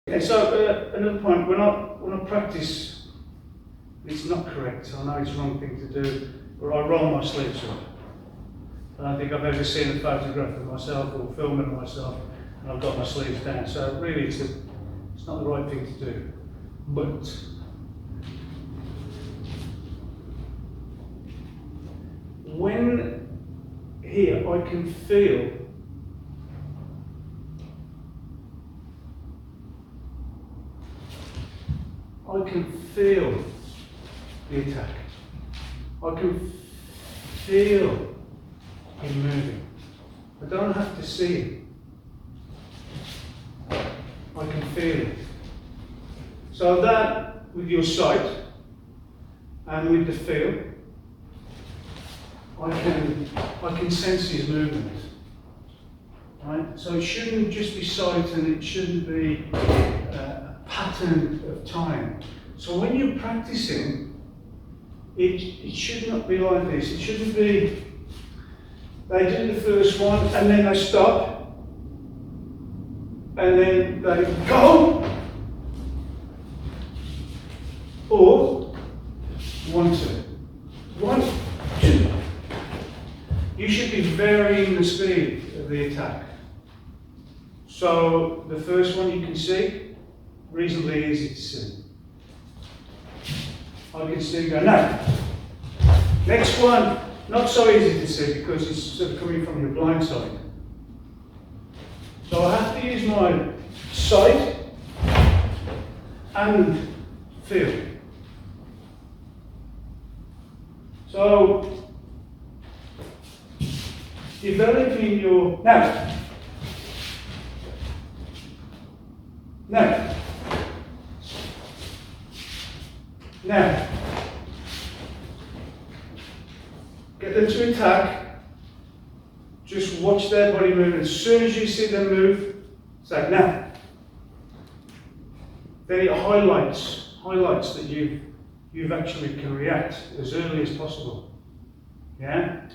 Yeah, so another point, when I practice, it's not correct, I know it's the wrong thing to do, but I roll my sleeves up. I don't think I've ever seen a photograph of myself or filming of myself and I've got my sleeves down, so really it's not the right thing to do. But when here I can feel the attack. I can feel him moving. I don't have to see it. I can feel it. So that, with your sight and with the feel, I can sense his movement. Right? So it shouldn't just be sight, and it shouldn't be a pattern of time. So when you're practicing, it should not be like this. It shouldn't be, they do the first one and then they stop, and then they go, or 1, 2. 1, 2. You should be varying the speed of the attack. So the first one you can see, reasonably easy to see. I can see go, no. Next one, not so easy to see because it's sort of coming from your blind side. So I have to use my sight and feel. So developing your now. Get them to attack. Just watch their body move. As soon as you see them move, say now. Then it highlights that you've actually can react as early as possible. Yeah.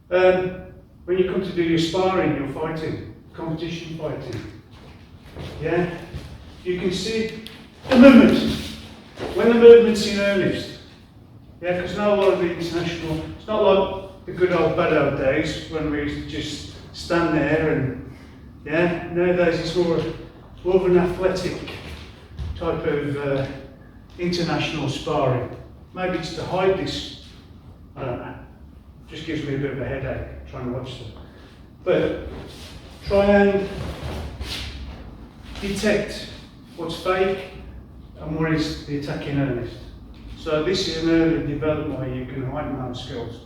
When you come to do your sparring, your fighting, competition fighting. Yeah. You can see the movement. When the movement's in earnest. Yeah, because now a lot of the international, it's not like the good old bad old days when we used to just stand there and, yeah, nowadays it's more of an athletic type of international sparring. Maybe it's to hide this, I don't know, just gives me a bit of a headache trying to watch them. But try and detect what's fake and what is the attack in earnest. So this is an early development where you can heighten those skills.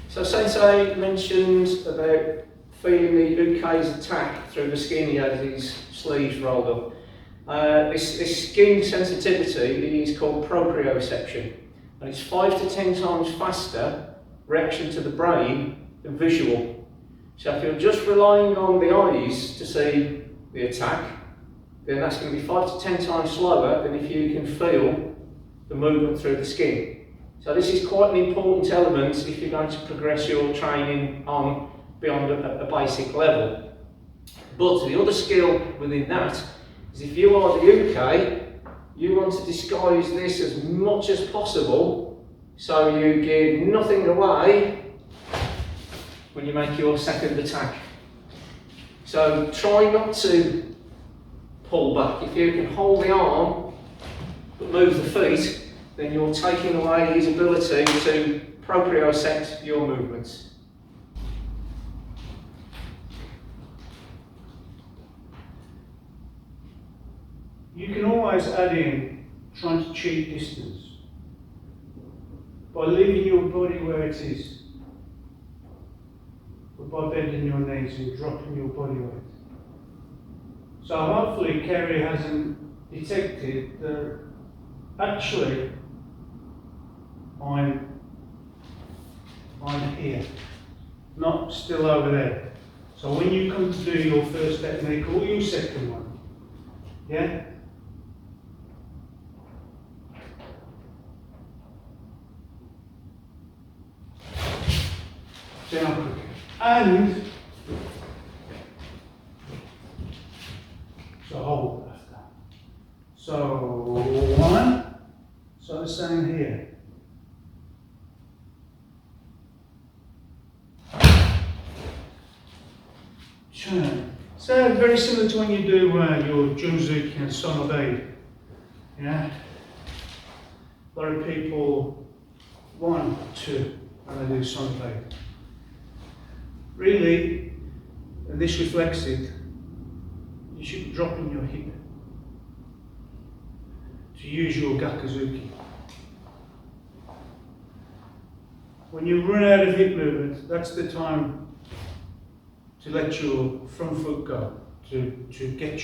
So Sensei mentioned about feeling the Uke's attack through the skin. He has his sleeves rolled up. This skin sensitivity is called proprioception, and it's 5 to 10 times faster reaction to the brain than visual. So if you're just relying on the eyes to see the attack, then that's going to be 5 to 10 times slower than if you can feel the movement through the skin. So this is quite an important element if you're going to progress your training on beyond a basic level. But the other skill within that is if you are the Uke, you want to disguise this as much as possible so you give nothing away when you make your second attack. So try not to pull back. If you can hold the arm but move the feet, then you're taking away his ability to propriocept your movements. You can always add in trying to cheat distance by leaving your body where it is, but by bending your knees and dropping your body weight. So hopefully Kerry hasn't detected that actually I'm here, not still over there. So when you come to do your first technique or your second one, yeah, down quicker. And So the same here. Turn. So very similar to when you do your Junzuki and Sonobe. Yeah. A lot of people 1, 2, and they do Sonobe. Really, and this reflects it, you should be dropping your hip to use your Gakuzuki. When you run out of hip movement, that's the time to let your front foot go, to get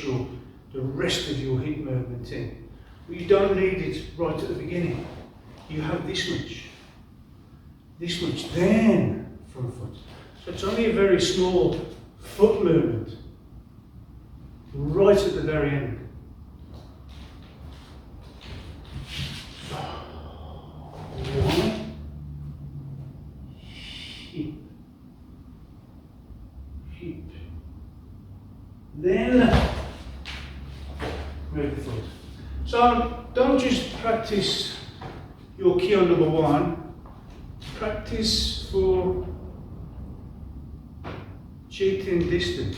the rest of your hip movement in. But you don't need it right at the beginning. You have this much, then front foot. So it's only a very small foot movement, right at the very end. One, hip, then move the foot. So don't just practice your Kyo number 1, practice for cheating distance.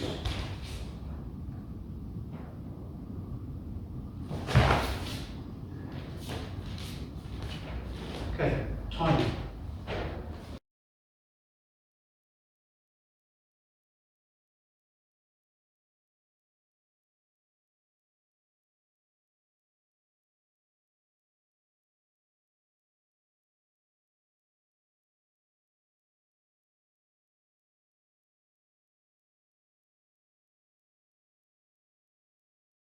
Okay, timing.